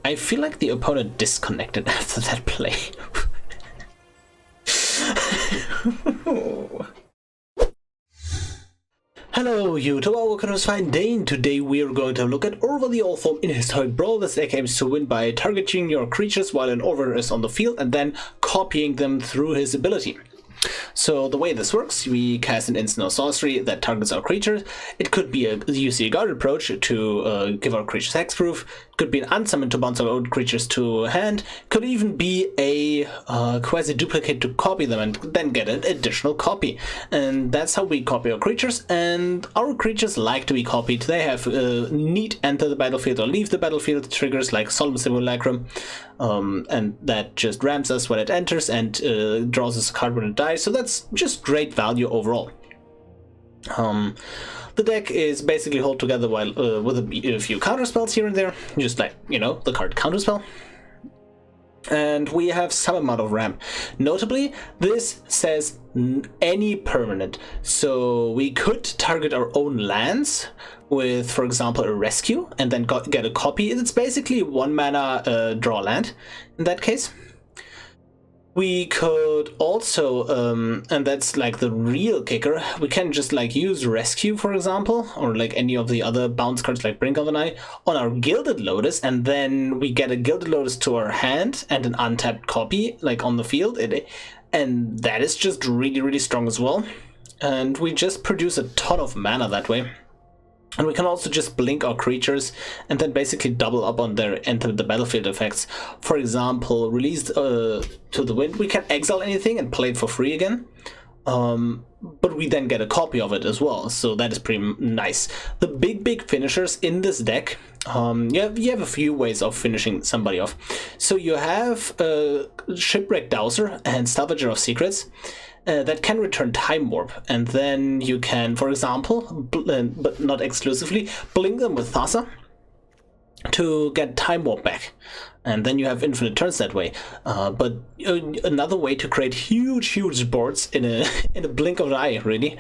I feel like the opponent disconnected after that play. Hello YouTube, welcome to Unsummon. Today we are going to look at Orvar the Old Form in Historic Brawl. This deck aims to win by targeting your creatures while an Orvar is on the field and then copying them through his ability. So the way this works, we cast an instant or sorcery that targets our creatures. It could be a UC guard approach to give our creatures hexproof. It could be an unsummon to bounce our own creatures to hand. It could even be a Quasiduplicate to copy them and then get an additional copy. And that's how we copy our creatures. And our creatures like to be copied. They have neat enter the battlefield or leave the battlefield triggers like Solemn Simulacrum. And that just ramps us when it enters and draws us a card when it dies. So that's just great value overall. The deck is basically held together while with a few counterspells here and there, just like, you know, the card Counterspell. And we have some amount of ramp. Notably, this says any permanent. So we could target our own lands with, for example, a rescue and then get a copy. It's basically 1 mana draw land in that case. We could also, and that's like the real kicker, we can just like use Rescue, for example, or like any of the other bounce cards like Brink of an Eye on our Gilded Lotus, and then we get a Gilded Lotus to our hand and an untapped copy like on the field, and that is just really, really strong as well. And we just produce a ton of mana that way. And we can also just blink our creatures and then basically double up on their enter the battlefield effects. For example, released to the wind, we can exile anything and play it for free again. But we then get a copy of it as well, so that is pretty nice. The big finishers in this deck, you have a few ways of finishing somebody off. So you have Shipwreck Dowser and Salvager of Secrets. That can return Time Warp, and then you can, for example, but not exclusively, blink them with Thassa to get Time Warp back, and then you have infinite turns that way. But another way to create huge boards in a blink of an eye, really,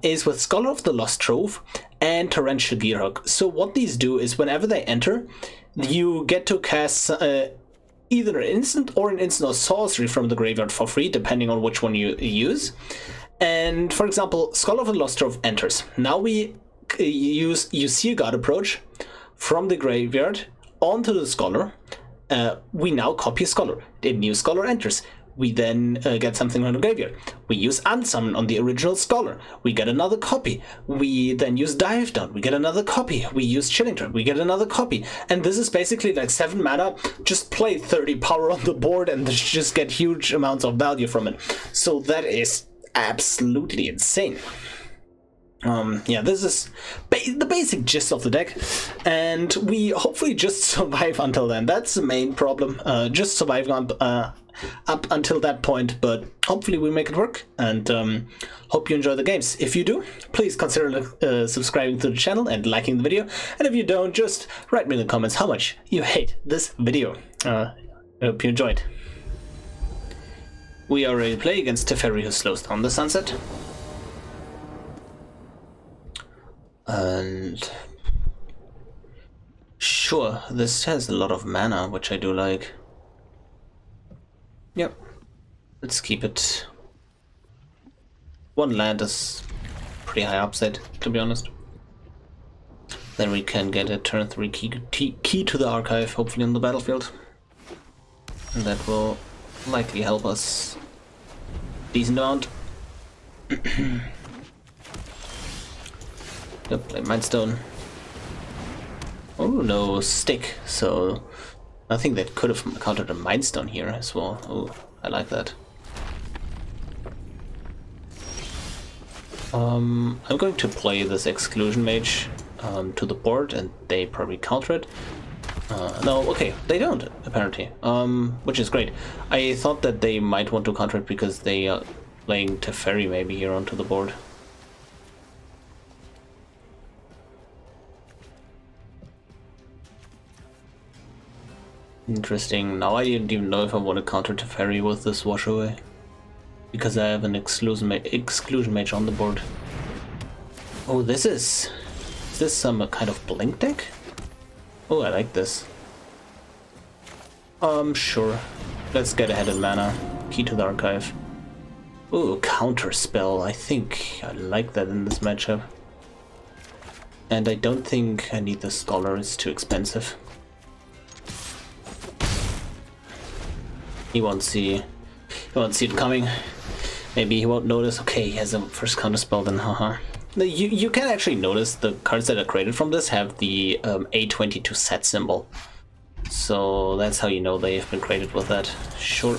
is with Scholar of the Lost Trove and Torrential Gearhawk. So what these do is whenever they enter, you get to cast either an instant or sorcery from the graveyard for free, depending on which one you use. And for example, Scholar of the Lost Trove enters. Now we use UC guard approach from the graveyard onto the Scholar. We now copy a Scholar. A new Scholar enters. We then get something from the graveyard. We use Unsummon on the original Scholar. We get another copy. We then use Dive Down. We get another copy. We use Chilling Trap. We get another copy. And this is basically like 7 mana. Just play 30 power on the board and just get huge amounts of value from it. So that is absolutely insane. Yeah, this is the basic gist of the deck, and we hopefully just survive until then. That's the main problem, just survive up until that point, but hopefully we make it work, and hope you enjoy the games. If you do, please consider subscribing to the channel and liking the video, and if you don't, just write me in the comments how much you hate this video. I hope you enjoyed. We are ready to play against Teferi, who slows down the sunset. And sure, this has a lot of mana, which I do like. Yep, let's keep it. 1 land is pretty high upside, to be honest. Then we can get a turn 3 key to the archive, hopefully on the battlefield. And that will likely help us decent amount. Yep, play Mindstone. Oh no, stick. So I think that could have countered a Mindstone here as well. Oh, I like that. I'm going to play this Exclusion Mage to the board, and they probably counter it. No, okay, they don't apparently. Which is great. I thought that they might want to counter it because they are playing Teferi maybe here onto the board. Interesting. Now I didn't even know if I want to counter Teferi with this wash away, because I have an Exclusion Mage on the board. Oh, is this some kind of blink deck? Oh, I like this. Sure. Let's get ahead in mana. Key to the archive. Ooh, Counterspell. I think I like that in this matchup. And I don't think I need the Scholar, it's too expensive. He won't see it coming. Maybe he won't notice. Okay, he has a first Counterspell then, haha. You can actually notice the cards that are created from this have the A22 set symbol. So that's how you know they have been created with that. Sure.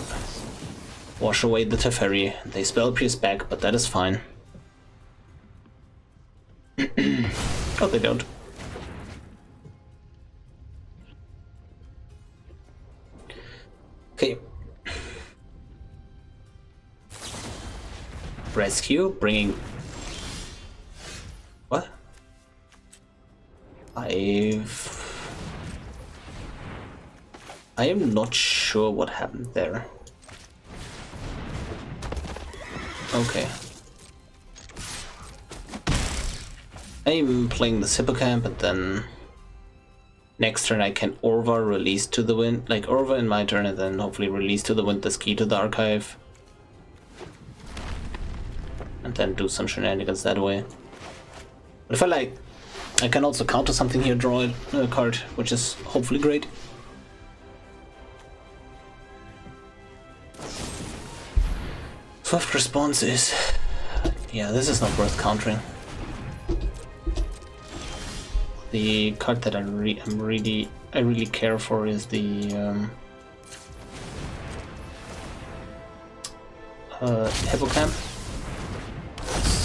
Wash away the Teferi. They spell Pierce back, but that is fine. Oh, they don't. Okay. Rescue, bringing... What? I am not sure what happened there. Okay. I'm playing this Hippocamp, and then next turn I can Orvar, release to the wind, like Orvar in my turn, and then hopefully release to the wind this Key to the Archive. And then do some shenanigans that way. But if I like, I can also counter something here, draw a card, which is hopefully great. Swift response is... yeah, this is not worth countering. The card that I really care for is the Hippocamp.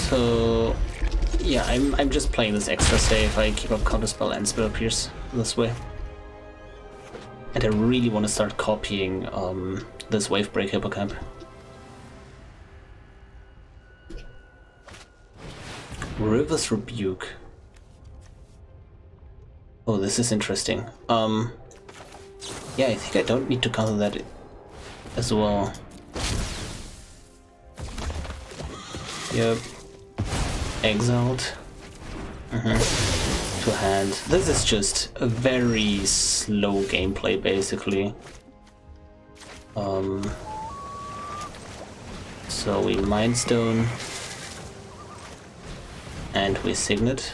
So yeah, I'm just playing this extra safe. I keep up Counterspell and Spell Pierce this way. And I really want to start copying this Wavebreak Hippocamp. River's Rebuke. Oh, this is interesting. Yeah, I think I don't need to counter that as well. Yep. Exiled. To hand. This is just a very slow gameplay, basically. So we Mind Stone. And we Signet.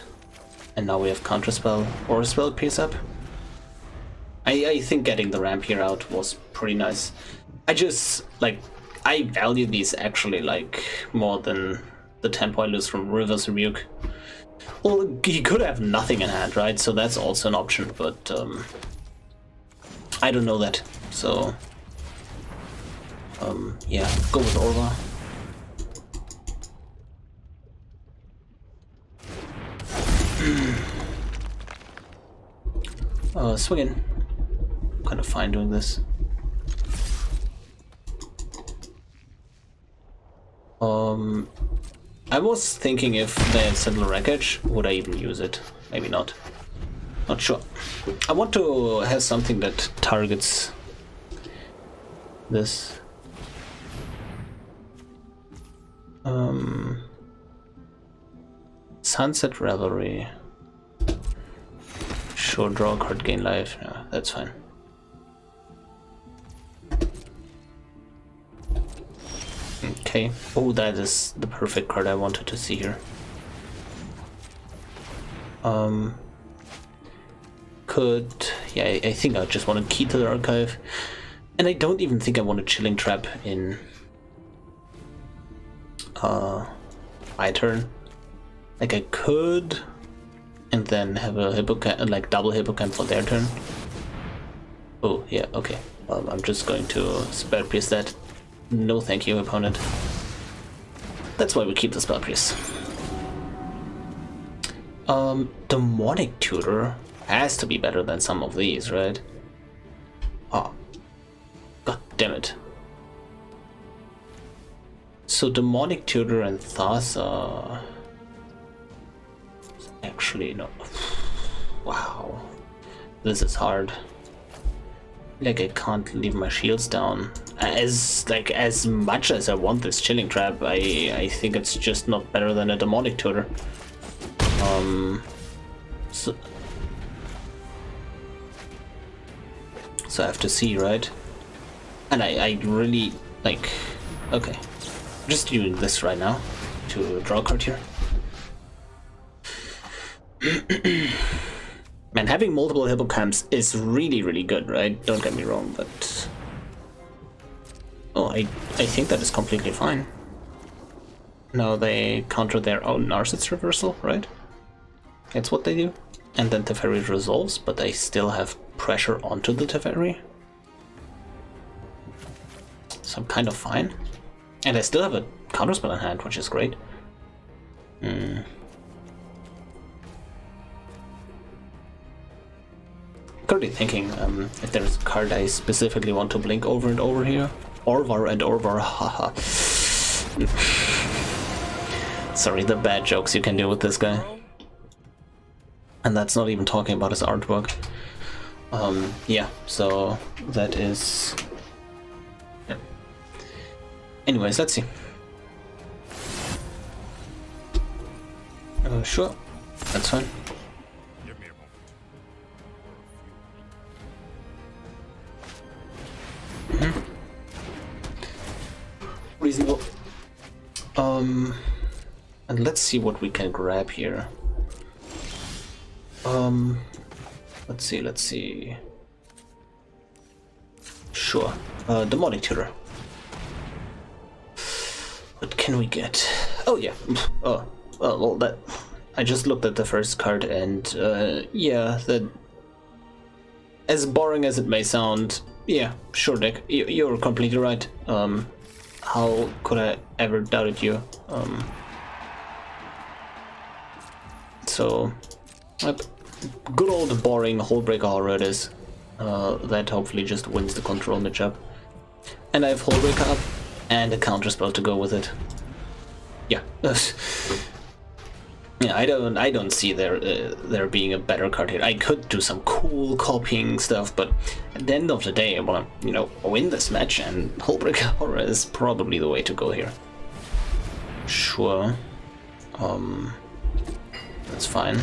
And now we have Counterspell or Spell Pierce up. I think getting the ramp here out was pretty nice. I just, like, I value these actually, like, more than the tempo I lose from River's Rebuke. Well, he could have nothing in hand, right? So that's also an option, but I don't know that. So, yeah, go with Orvar. Swinging. I'm kind of fine doing this. I was thinking if they had Sentinel Wreckage, would I even use it? Maybe not. Not sure. I want to have something that targets this. Sunset Revelry. Sure, draw a card, gain life. No, that's fine. Okay. Oh, that is the perfect card I wanted to see here. Yeah, I think I just want to Key to the Archive. And I don't even think I want a Chilling Trap in my turn. Like I could, and then have a Hippocamp, like double Hippocamp for their turn. Oh yeah, okay. I'm just going to Spell Pierce that. No thank you, opponent. That's why we keep the Spell Pierce. Demonic Tutor has to be better than some of these, right? Oh. God damn it. So Demonic Tutor and Thassa... Actually, no. Wow. This is hard. Like, I can't leave my shields down. As much as I want this Chilling Trap, I think it's just not better than a Demonic Tutor. So So I have to see, right? And I really, like... Okay. Just doing this right now to draw a card here. Man, having multiple hippocamps is really, really good, right? Don't get me wrong, but... Oh, I think that is completely fine. No, they counter their own Narset's reversal, right? That's what they do. And then Teferi resolves, but they still have pressure onto the Teferi. So I'm kind of fine. And I still have a counterspell in hand, which is great. Currently thinking if there's a card I specifically want to blink over and over here. Orvar and Orvar, haha. Sorry, the bad jokes you can do with this guy. And that's not even talking about his artwork. Yeah, so that is... Yeah. Anyways, let's see. Sure, that's fine. Reasonable. And let's see what we can grab here. Let's see. Sure, Demonic Tutor. What can we get? Oh yeah. Well, that I just looked at the first card and yeah, that as boring as it may sound, yeah, sure, Dick, you're completely right. How could I ever doubted you? So, good old boring Hullbreaker Horror it is. That hopefully just wins the control matchup. And I have Hullbreaker up and a counterspell to go with it. Yeah. Yeah, I don't see there being a better card here. I could do some cool copying stuff, but at the end of the day, I want to, win this match, and Hullbreaker Horror is probably the way to go here. Sure. That's fine.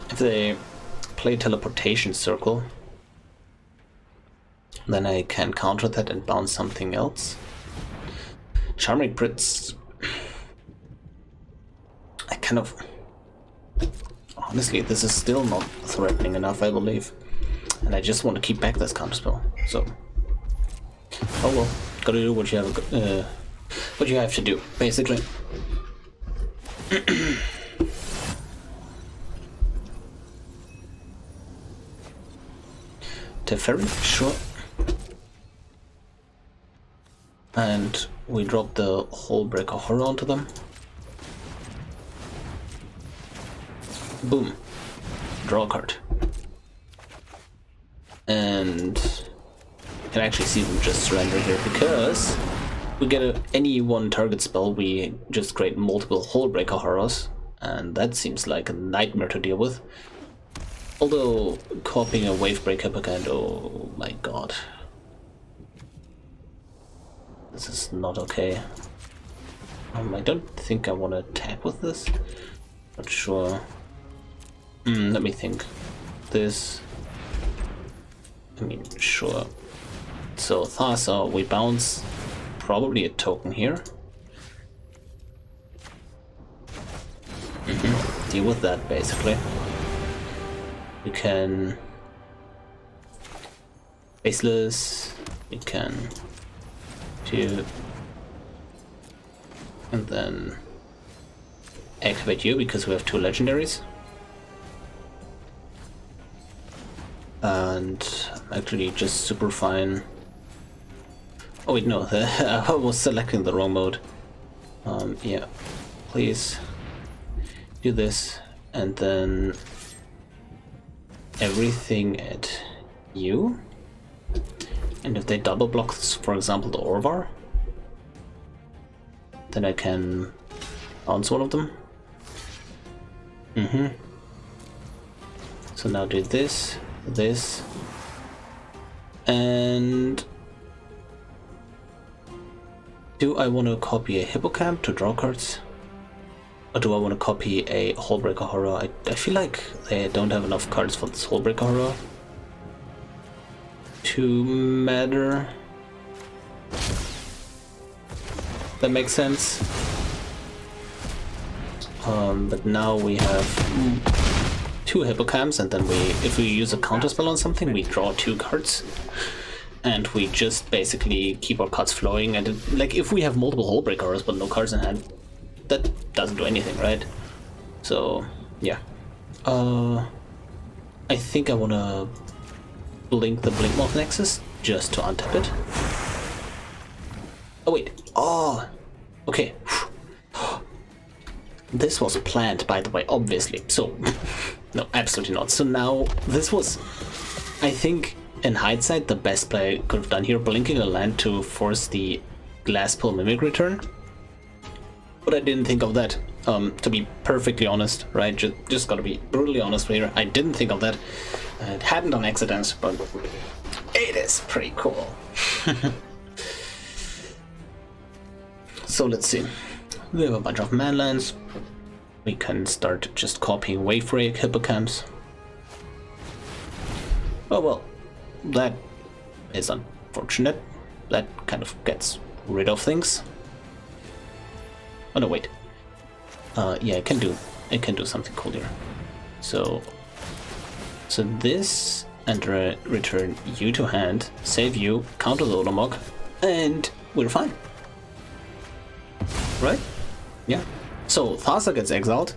If they play Teleportation Circle, then I can counter that and bounce something else. Charming Brits. I kind of... Honestly, this is still not threatening enough, I believe. And I just want to keep back this counterspell, so... Oh well, gotta do what you have to do, basically. Teferi, sure. And we drop the Hullbreaker Horror onto them. Boom. Draw a card. And you can actually see them just surrender here because we get any one target spell, we just create multiple Hullbreaker Horrors, and that seems like a nightmare to deal with. Although copying a Wavebreak Hippocamp, oh my god. This is not okay. I don't think I want to tap with this. Not sure. Let me think. This... sure. So Thassa, we bounce probably a token here. Deal with that, basically. You can... Faceless, you can... do... and then... activate you, because we have two legendaries. And I'm actually just super fine. Oh wait, no, I was selecting the wrong mode. Yeah, please do this, and then everything at you. And if they double block, for example, the Orvar, then I can bounce one of them. So now do this, this, and do I want to copy a Hippocamp to draw cards? Or do I want to copy a Hullbreaker Horror? I feel like they don't have enough cards for this Hullbreaker Horror to matter. That makes sense. But now we have 2 Hippocamps, and then if we use a counterspell on something, we draw 2 cards. And we just basically keep our cards flowing. And like, if we have multiple Hullbreaker Horrors but no cards in hand, that doesn't do anything, right? So, yeah. I think I want to blink the Blinkmoth Nexus just to untap it. Oh, wait. Oh, okay. This was planned, by the way, obviously. So, no, absolutely not. So now, this was, I think, in hindsight, the best play I could have done here, blinking a land to force the Glasspool Mimic return. But I didn't think of that, to be perfectly honest, right? Just gotta be brutally honest here. I didn't think of that. It happened on accident, but it is pretty cool. So let's see. We have a bunch of manlands. We can start just copying Wavebreak Hippocamps. Oh well, that is unfortunate. That kind of gets rid of things. Oh no, wait. Yeah, it can do something cool here. So this, and return you to hand, save you, counter the Odomog, and we're fine. Right? Yeah. So Thassa gets exiled,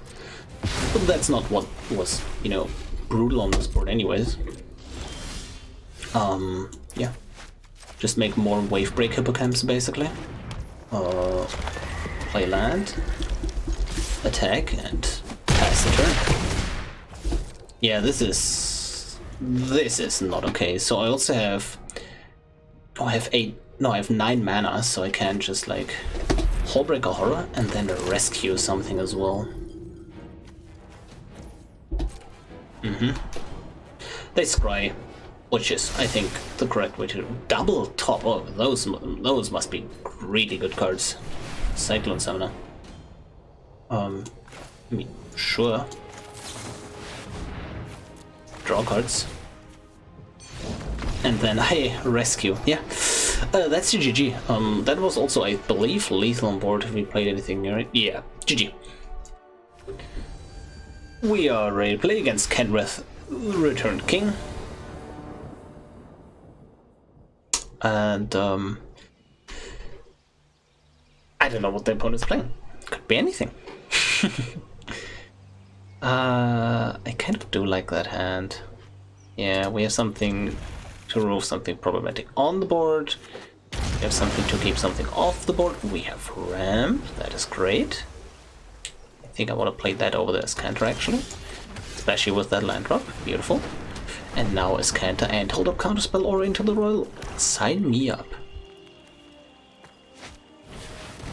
but that's not what was, you know, brutal on this board anyways. Yeah. Just make more Wavebreak Hippocamps basically. Play land, attack, and pass the turn. Yeah, this is not okay. So I also have, oh, I have 9 mana, so I can just like Hullbreaker Horror and then rescue something as well. They scry, which is, I think, the correct way to double top. Oh, those must be really good cards. Cyclone Summoner. I mean, sure. Draw cards. And then I rescue. Yeah. That's the GG. That was also, I believe, lethal on board if we played anything near it. Yeah, GG. We are ready to play against Kenrith, Returned King. And, I don't know what the opponent's playing. Could be anything. I kind of do like that hand. Yeah, we have something to remove something problematic on the board. We have something to keep something off the board. We have ramp. That is great. I think I want to play that over there as counter actually. Especially with that land drop. Beautiful. And now as counter and hold up Counterspell or Into the Roil. Sign me up.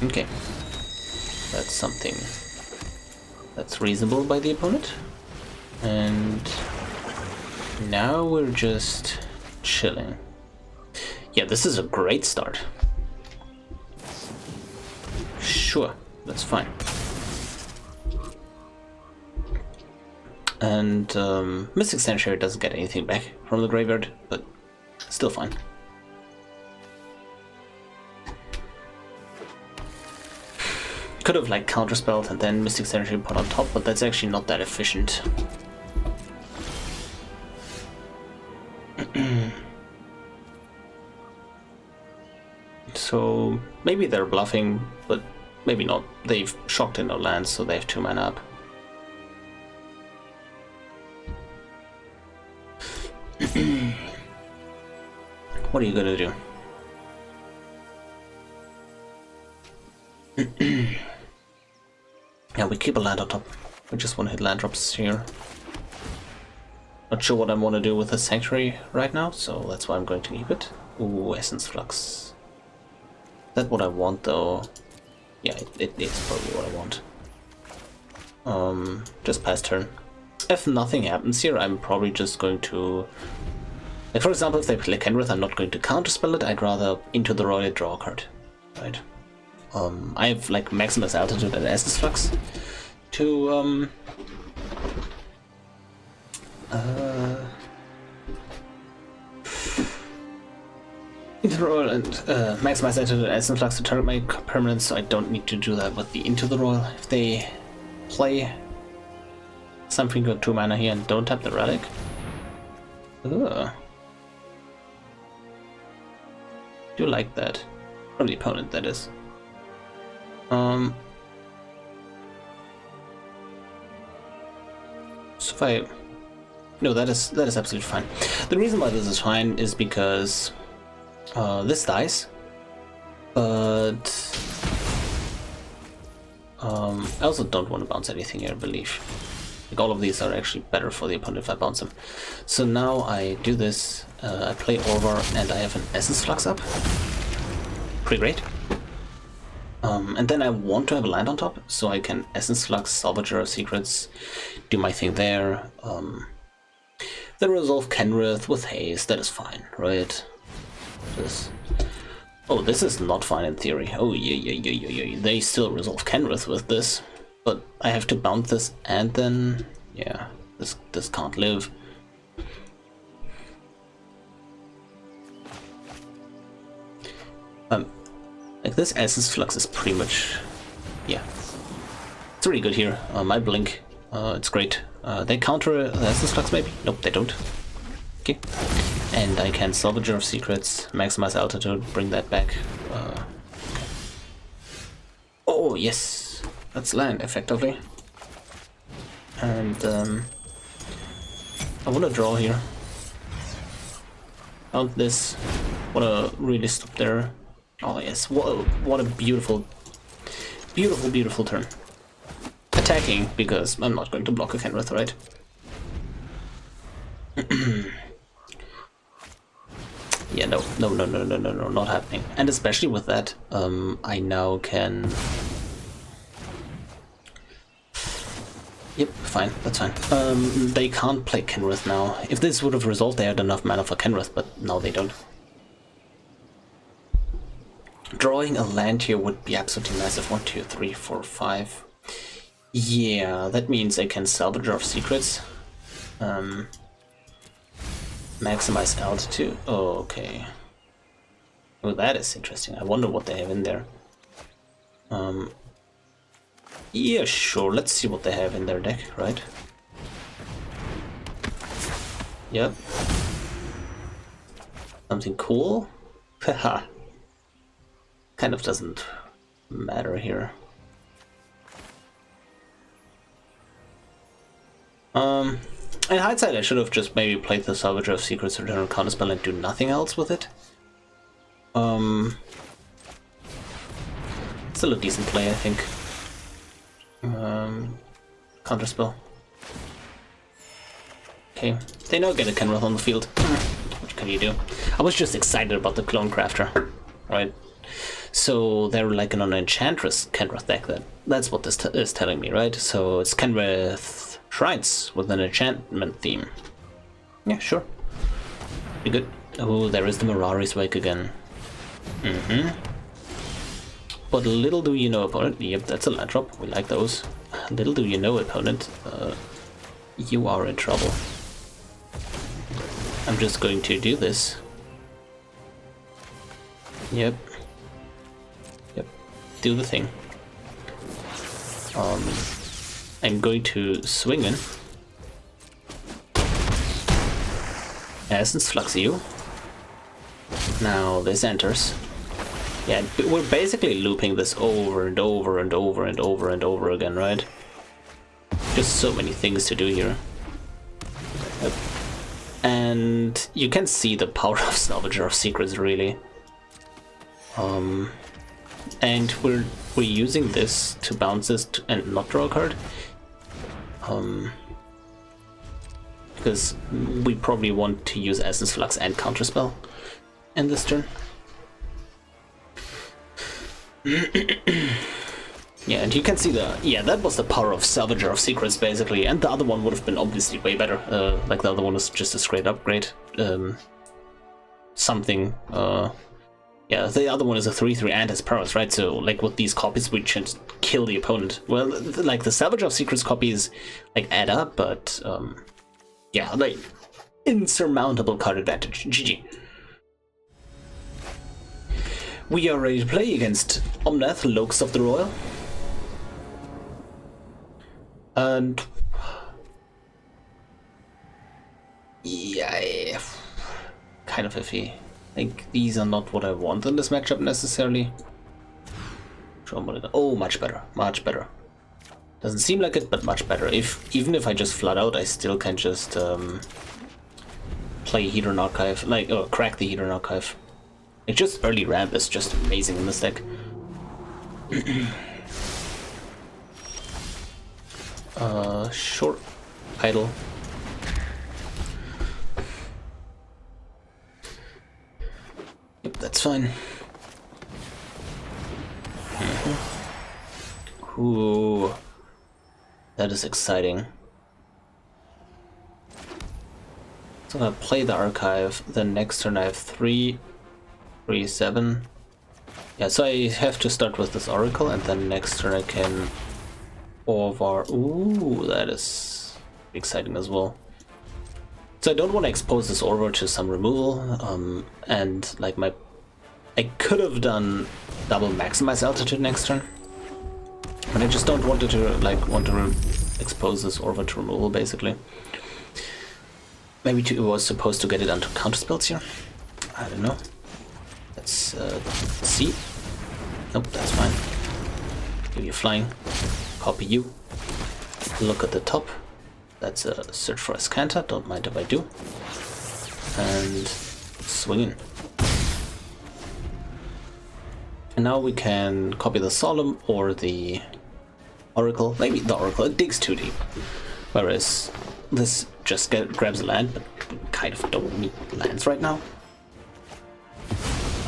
Okay. That's something that's reasonable by the opponent. And now we're just chilling. Yeah, this is a great start. Sure, that's fine. And Mystic Sanctuary doesn't get anything back from the graveyard, but still fine. Could have like counterspelled and then Mystic Sanctuary put on top, but that's actually not that efficient. So maybe they're bluffing, but maybe not. They've shocked in their lands, so they have 2 mana up. What are you gonna do? Yeah, we keep a land on top. We just want to hit land drops here. Not sure what I want to do with the Sanctuary right now, so that's why I'm going to keep it. Ooh, Essence Flux. Is that what I want though? Yeah, it is probably what I want. Just pass turn. If nothing happens here, I'm probably just going to... Like for example, if they play Kenrith, I'm not going to counterspell it, I'd rather Into the Roil draw a card. Right. I have like Maximus Altitude and Essence Flux, to Into the Roil and maximize that Essence Flux to target my permanents, so I don't need to do that with the Into the Roil. If they play something with 2 mana here and don't tap the relic. Ugh. Do like that. From the opponent, that is. So if I... No, that is absolutely fine. The reason why this is fine is because this dies, but I also don't want to bounce anything here, I believe. Like, all of these are actually better for the opponent if I bounce them. So now I do this, I play Orvar, and I have an Essence Flux up. Pretty great. And then I want to have a land on top, so I can Essence Flux, Salvager of Secrets, do my thing there. Then resolve Kenrith with haste, that is fine, right? Oh, this is not fine in theory. Oh, yeah. They still resolve Kenrith with this, but I have to bounce this, and then, yeah, this can't live. Like, this Essence Flux is pretty much, yeah, it's really good here. I blink, it's great. They counter the Essence Flux maybe? Nope, they don't. Okay. And I can Salvager of Secrets, maximize altitude, bring that back. Okay. Oh, yes! That's land, effectively. And I want to draw here. Out this. Want to really stop there. Oh, yes. What a beautiful, beautiful, beautiful turn. Attacking, because I'm not going to block a Kenrith, right? Yeah, no, not happening. And especially with that, I now can... Yep, fine, that's fine. They can't play Kenrith now. If this would have resolved, they had enough mana for Kenrith, but now they don't. Drawing a land here would be absolutely massive. 1, 2, 3, 4, 5. Yeah, that means I can Salvager of Secrets. Maximize altitude. Oh, okay. Oh, that is interesting. I wonder what they have in there. Yeah, sure. Let's see what they have in their deck, right? Yep. Something cool? Haha. Kind of doesn't matter here. In hindsight, I should have just maybe played the Salvager of Secrets or General Counterspell and do nothing else with it. Still a decent play, I think. Counterspell. Okay, they now get a Kenrith on the field. What can you do? I was just excited about the Clone Crafter, right? So they're like an Enchantress Kenrith deck. That's what this is telling me, right? So it's Kenrith Shrines with an enchantment theme. Yeah, sure. Pretty good. Oh, there is the Mirari's Wake again. But little do you know, opponent. Yep, that's a land drop. We like those. Little do you know, opponent. You are in trouble. I'm just going to do this. Yep. Do the thing. I'm going to swing in. Essence Flux you. Now this enters. Yeah, we're basically looping this over and over and over and over and over again, right? Just so many things to do here. Yep. And you can see the power of Salvager of Secrets, really. And we're using this to bounce this and not draw a card. Because we probably want to use Essence Flux and Counterspell in this turn. Yeah, and you can see that was the power of Salvager of Secrets, basically, and the other one would have been obviously way better. Like, the other one was just a straight upgrade. Something Yeah, the other one is a 3/3 and has powers, right? So, like, with these copies, we just kill the opponent. Well, like, the Salvage of Secrets copies, like, add up, but, yeah, like, insurmountable card advantage. GG. We are ready to play against Omnath, Locust of the Roil. And... yeah, kind of iffy. Like, these are not what I want in this matchup necessarily. Oh, much better, much better. Doesn't seem like it, but much better. Even if I just flood out, I still can just play Hedron Archive, like, or crack the Hedron Archive. Like, just early ramp is just amazing in this deck. Short idle. Yep, that's fine. Ooh, that is exciting. So I play the archive, then next turn I have 3, 3, 7. Yeah, so I have to start with this Oracle, and then next turn I can Orvar. Ooh, that is exciting as well. So I don't want to expose this Orvar to some removal, and like I could have done double maximize altitude next turn, but I just don't want to expose this Orvar to removal basically. Maybe it was supposed to get it onto counterspells here. I don't know. Let's see. Nope, that's fine. Give you flying. Copy you. Look at the top. That's a search for a Scanta, don't mind if I do. And swing in. And now we can copy the Solemn or the Oracle. Maybe the Oracle, it digs too deep. Whereas this just grabs a land, but we kind of don't need lands right now.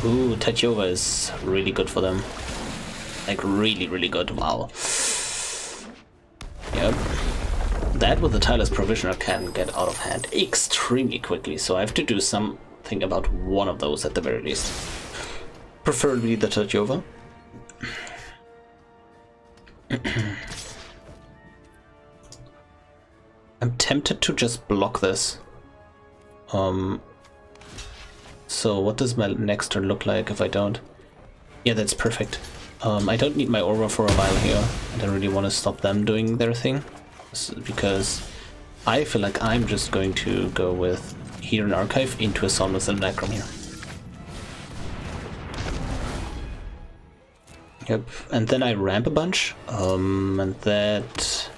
Ooh, Tachova is really good for them. Like, really, really good. Wow. Yep. That with the Tireless Provisioner can get out of hand extremely quickly, so I have to do something about one of those at the very least. Preferably the Tachova. I'm tempted to just block this. So what does my next turn look like if I don't? Yeah, that's perfect. I don't need my Orvar for a while here. I don't really want to stop them doing their thing, because I feel like I'm just going to go with Hedron Archive into a Somnus and Necrom here. Yep, and then I ramp a bunch, and that...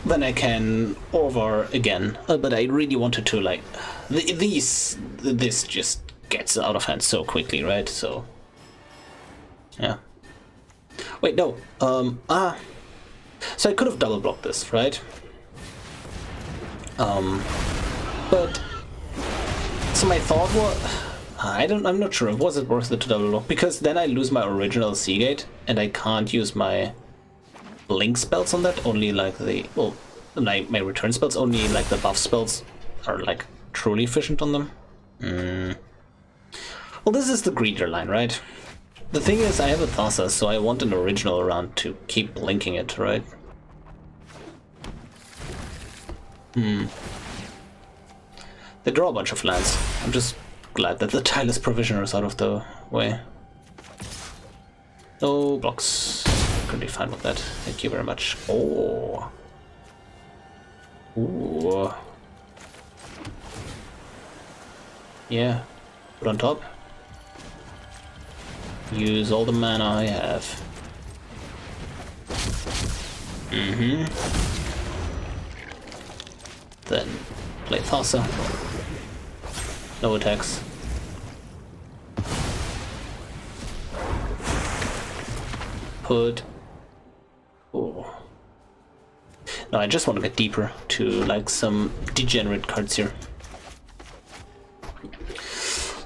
then I can Orvar again, but I really wanted to, like... this just gets out of hand so quickly, right? So... yeah. Wait, no, so I could have double blocked this, right? But... so my thought was... I'm not sure, was it worth it to double block? Because then I lose my original Seagate, and I can't use my blink spells on that, only like the... well, my return spells, only like the buff spells are like truly efficient on them. Well, this is the greedier line, right? The thing is, I have a Thassa, so I want an original around to keep blinking it, right? They draw a bunch of lands. I'm just glad that the Tireless Provisioner is out of the way. No blocks. Could be fine with that. Thank you very much. Oh. Ooh. Yeah. Put on top. Use all the mana I have. Then play Thassa. No attacks. Put... oh. No, I just want to get deeper to like some degenerate cards here.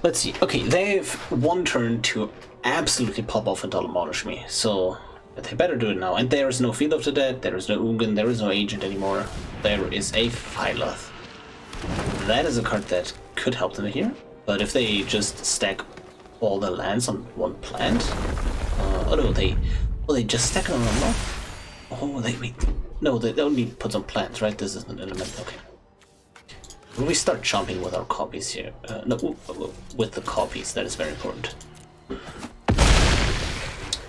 Let's see. Okay, they have one turn to absolutely pop off and demolish me, so they better do it now. And there is no Field of the Dead, there is no Ugin, there is no Agent anymore. There is a Phyloth. That is a card that could help them here, but if they just stack all the lands on one plant. Oh no, they just stack it on one more. Oh, wait. No, they only put on plants, right? This is an element. Okay. Will we start chomping with our copies here? No, with the copies. That is very important.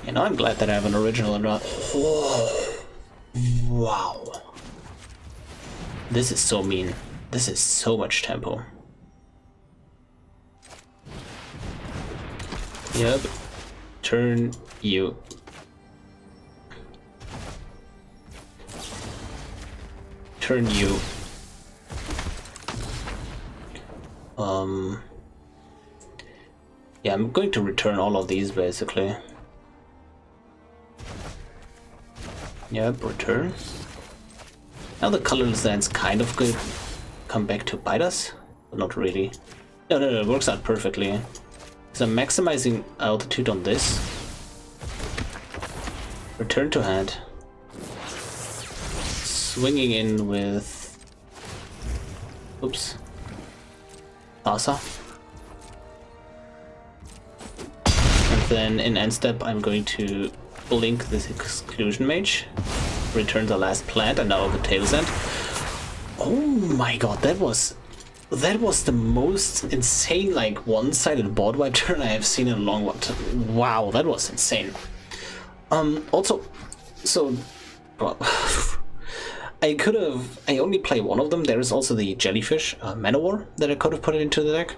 You know, I'm glad that I have an original and not. Oh, wow. This is so mean. This is so much tempo. Yep. Turn you. Turn you. Yeah, I'm going to return all of these basically. Yep, return. Now the colorless lands kind of could come back to bite us, but not really. No, it works out perfectly. So I'm maximizing altitude on this. Return to hand. Swinging in with... Oops. Asa. And then in end step I'm going to blink this Exclusion Mage. Return the last plant and now the Tail's End. Oh my god, that was the most insane, like, one-sided board wipe turn I have seen in a long while. Wow, that was insane. Also, so, well, I only play one of them. There is also the Jellyfish Manowar that I could have put it into the deck.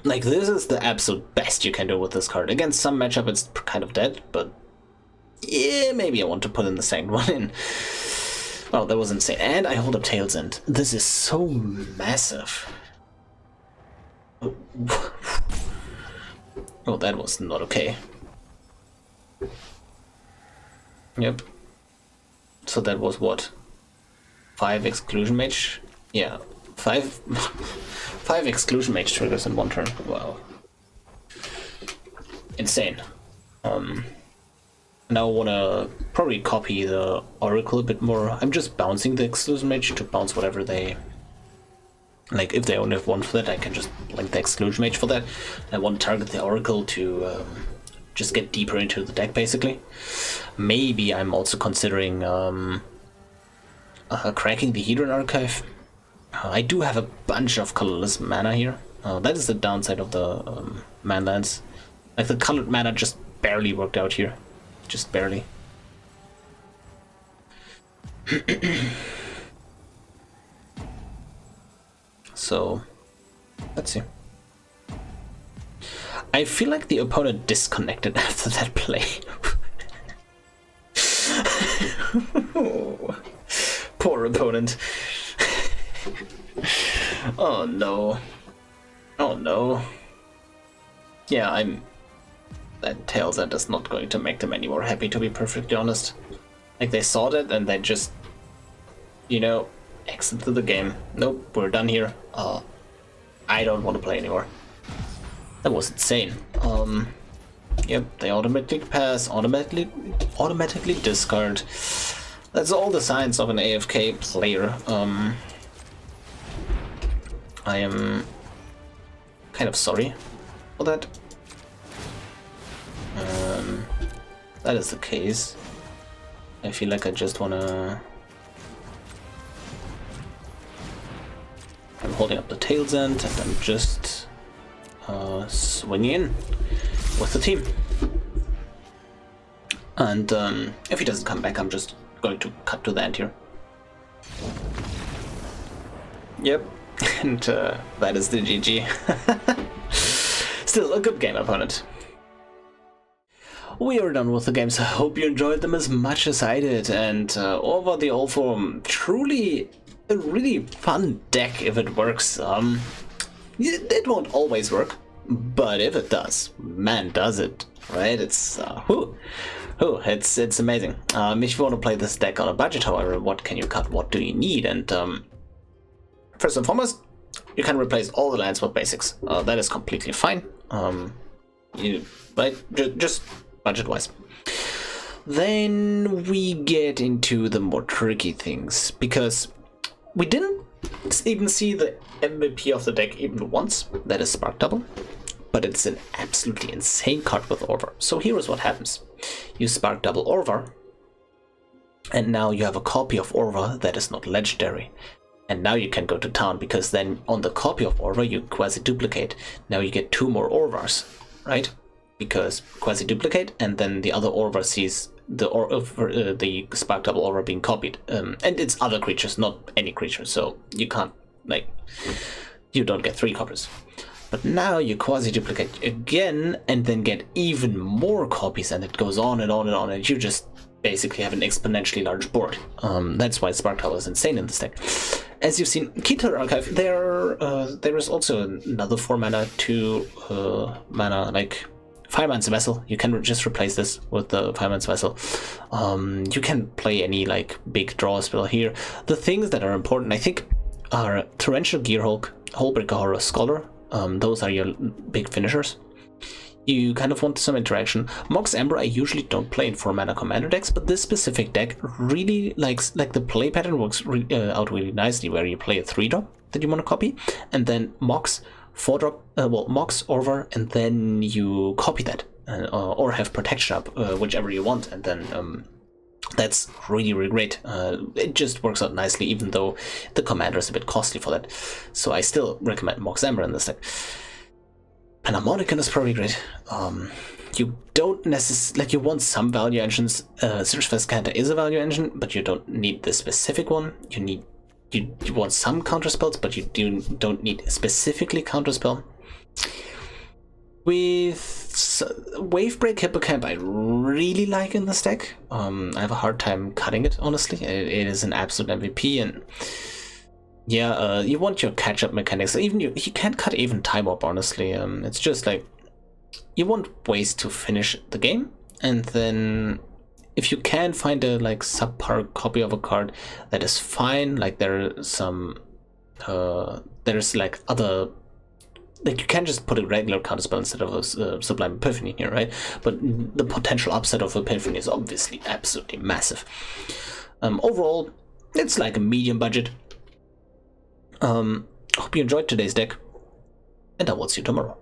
Like, this is the absolute best you can do with this card. Against some matchup it's kind of dead, but yeah, maybe I want to put in the second one in. Well, that was insane. And I hold up Tail's End. This is so massive. Oh, that was not okay. Yep. So that was what? 5 Exclusion Mage? Yeah, 5 Exclusion Mage triggers in one turn. Wow. Insane. Now I wanna probably copy the Oracle a bit more. I'm just bouncing the Exclusion Mage to bounce whatever they... Like, if they only have one for that, I can just link the Exclusion Mage for that. I want to target the Oracle to just get deeper into the deck, basically. Maybe I'm also considering cracking the Hedron Archive. I do have a bunch of colorless mana here. That is the downside of the manlands. Like, the colored mana just barely worked out here. Just barely. So, let's see. I feel like the opponent disconnected after that play. Poor opponent. Oh no. Oh no. Yeah, that Tail's End is not going to make them any more happy, to be perfectly honest. Like, they saw that and they just, you know, exited the game. Nope, we're done here. I don't want to play anymore. That was insane. Yep, they automatically pass, automatically discard. That's all the signs of an AFK player. I am kind of sorry for that. That is the case. I feel like I just wanna... I'm holding up the Tail's End and I'm just swinging in with the team. And if he doesn't come back, I'm just going to cut to the end here. Yep, and that is the GG. Still a good game, opponent. We are done with the games. I hope you enjoyed them as much as I did, and over the All Form, truly a really fun deck if it works. It won't always work, but if it does, man, does it, right? It's it's amazing. If you want to play this deck on a budget, however, what can you cut? What do you need? And first and foremost, you can replace all the lands with basics. That is completely fine. Just budget-wise. Then we get into the more tricky things, because we didn't even see the MVP of the deck even once. That is Spark Double. but it's an absolutely insane card with Orvar. So here is what happens. You spark double Orvar, and now you have a copy of Orvar that is not legendary. And now you can go to town, because then on the copy of Orvar you Quasiduplicate. Now you get 2 more Orvars, right? Because Quasiduplicate, and then the other Orvar sees the spark double Orvar being copied. And it's other creatures, not any creature, so you can't, like, you don't get 3 copies. But now you Quasiduplicate again, and then get even more copies, and it goes on and on and on, and you just basically have an exponentially large board. That's why Spark Tower is insane in this deck. As you've seen, Keter Archive, there is also another 4 mana, 2 mana, like Fireman's Vessel. You can just replace this with the Fireman's Vessel. You can play any like big draw spell here. The things that are important, I think, are Torrential Gearhulk, Hullbreaker Horror, Scholar. Those are your big finishers. You kind of want some interaction. Mox Ember I usually don't play in 4 mana commander decks, but this specific deck really likes, like, the play pattern works out really nicely, where you play a 3-drop that you want to copy, and then Mox 4-drop, Mox Orvar, and then you copy that, or have protection up, whichever you want, and then that's really, really great. It just works out nicely, even though the commander is a bit costly for that. So I still recommend Mox Ember in this deck. Panharmonicon is probably great. You don't necessarily, like, you want some value engines. Search for Scanter is a value engine, but you don't need the specific one. You want some counterspells, but you don't need specifically counterspell. With Wavebreak Hippocamp, I really like in this deck. I have a hard time cutting it, honestly. It is an absolute MVP, and yeah, you want your catch-up mechanics. Even you can't cut even Time Warp, honestly. It's just like, you want ways to finish the game, and then if you can find a like subpar copy of a card, that is fine. Like, there are some there's like other, like, you can just put a regular counterspell instead of a Sublime Epiphany here, right? But the potential upside of Epiphany is obviously absolutely massive. Overall, it's like a medium budget. Hope you enjoyed today's deck, and I will see you tomorrow.